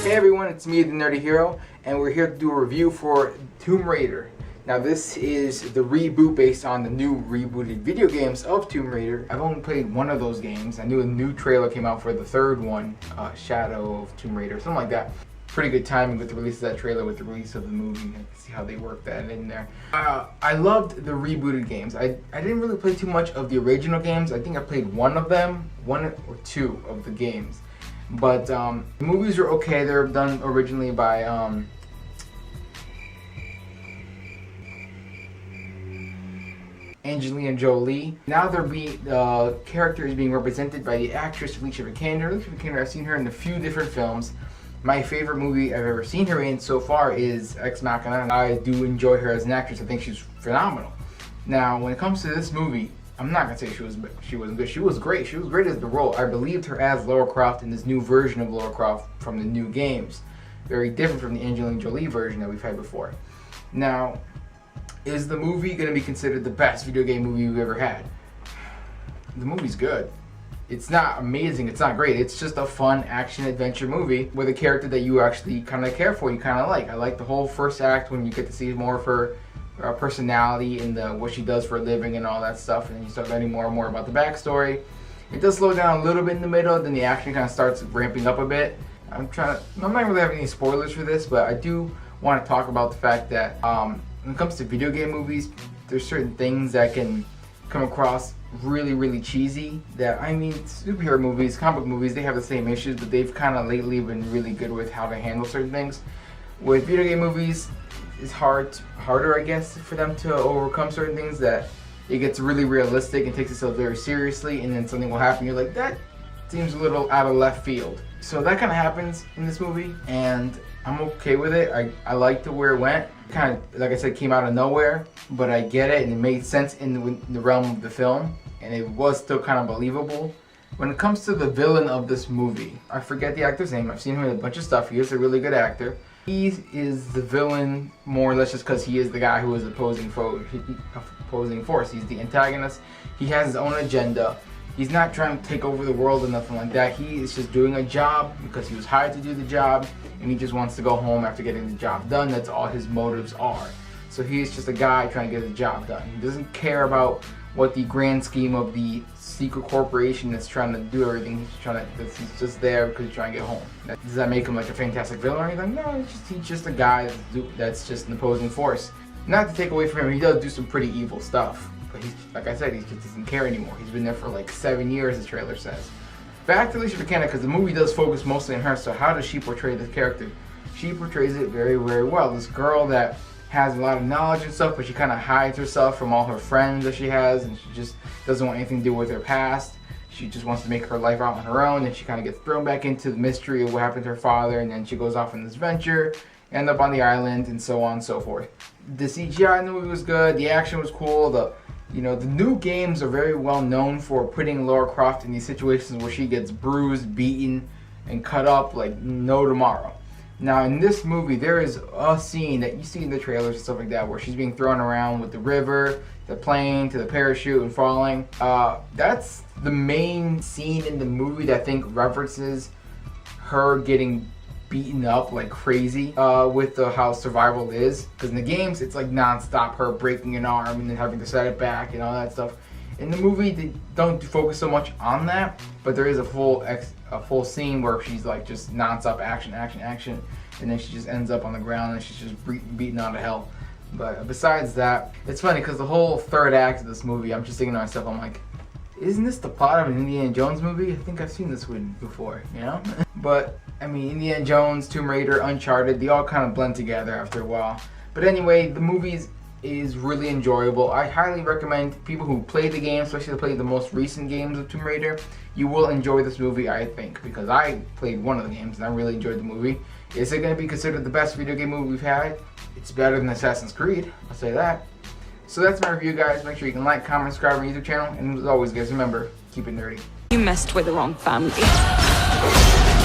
Hey everyone, it's me, the Nerdy Hero, and we're here to do a review for Tomb Raider. Now this is the reboot based on the new rebooted video games of Tomb Raider. I've only played one of those games. I knew a new trailer came out for the third one, Shadow of Tomb Raider, something like that. Pretty good timing with the release of that trailer with the release of the movie. I can see how they worked that in there. I loved the rebooted games. I didn't really play too much of the original games. I think I played one of them, one or two of the games. But the movies are okay. They're done originally by Angelina Jolie. Now the character is being represented by the actress Alicia Vikander. Alicia Vikander, I've seen her in a few different films. My favorite movie I've ever seen her in so far is Ex Machina. I do enjoy her as an actress. I think she's phenomenal. Now, when it comes to this movie, I'm not gonna say she wasn't good. She was great. She was great as the role. I believed her as Lara Croft in this new version of Lara Croft from the new games. Very different from the Angelina Jolie version that we've had before. Now, is the movie gonna be considered the best video game movie we've ever had? The movie's good. It's not amazing, it's not great. It's just a fun action adventure movie with a character that you actually kind of care for, you kind of like. I like the whole first act when you get to see more of her personality and what she does for a living and all that stuff, and then you start learning more and more about the backstory. It does slow down a little bit in the middle, then the action kind of starts ramping up a bit. I'm not really having any spoilers for this, but I do want to talk about the fact that when it comes to video game movies, there's certain things that can come across really cheesy. That, I mean, superhero movies, comic book movies, they have the same issues, but they've kind of lately been really good with how to handle certain things. With video game movies, it's harder, I guess, for them to overcome certain things, that it gets really realistic and takes itself very seriously, and then something will happen, you're like, that seems a little out of left field. So that kind of happens in this movie, and I'm okay with it. I liked where it went. Kind of, like I said, came out of nowhere, but I get it, and it made sense in the realm of the film, and it was still kind of believable. When it comes to the villain of this movie, I forget the actor's name. I've seen him in a bunch of stuff. He is a really good actor. He is the villain more or less just because he is the guy who is opposing force. He's the antagonist. He has his own agenda. He's not trying to take over the world or nothing like that. He is just doing a job because he was hired to do the job, and he just wants to go home after getting the job done. That's all his motives are. So he's just a guy trying to get the job done. He doesn't care about what the grand scheme of the secret corporation that's trying to do everything. He's just there because he's trying to get home. Does that make him like a fantastic villain or anything? No, he's just a guy that's just an opposing force. Not to take away from him, he does do some pretty evil stuff. But he's, like I said, he just doesn't care anymore. He's been there for like 7 years, the trailer says. Back to Alicia Vikander, because the movie does focus mostly on her, so how does she portray this character? She portrays it very well. This girl that has a lot of knowledge and stuff, but she kind of hides herself from all her friends that she has, and she just doesn't want anything to do with her past. She just wants to make her life out on her own, and she kind of gets thrown back into the mystery of what happened to her father, and then she goes off on this venture, end up on the island, and so on and so forth. The CGI in the movie was good, the action was cool, the new games are very well known for putting Lara Croft in these situations where she gets bruised, beaten, and cut up like no tomorrow. Now in this movie, there is a scene that you see in the trailers and stuff like that where she's being thrown around with the river, the plane, to the parachute and falling. That's the main scene in the movie that I think references her getting beaten up like crazy with how survival is. Because in the games, it's like non-stop her breaking an arm and then having to set it back and all that stuff. In the movie, they don't focus so much on that, but there is a full scene where she's like just non-stop action, and then she just ends up on the ground and she's just beaten out of hell. But besides that, it's funny because the whole third act of this movie, I'm just thinking to myself, I'm like, isn't this the plot of an Indiana Jones movie? I think I've seen this one before, you know? But, I mean, Indiana Jones, Tomb Raider, Uncharted, they all kind of blend together after a while. But anyway, the movie is really enjoyable. I highly recommend people who play the game, especially to play the most recent games of Tomb Raider, you will enjoy this movie, I think, because I played one of the games and I really enjoyed the movie. Is it going to be considered the best video game movie we've had? It's better than Assassin's Creed, I'll say that. So that's my review, guys. Make sure you can like, comment, subscribe to my YouTube channel, and as always, guys, remember, keep it nerdy. You messed with the wrong family.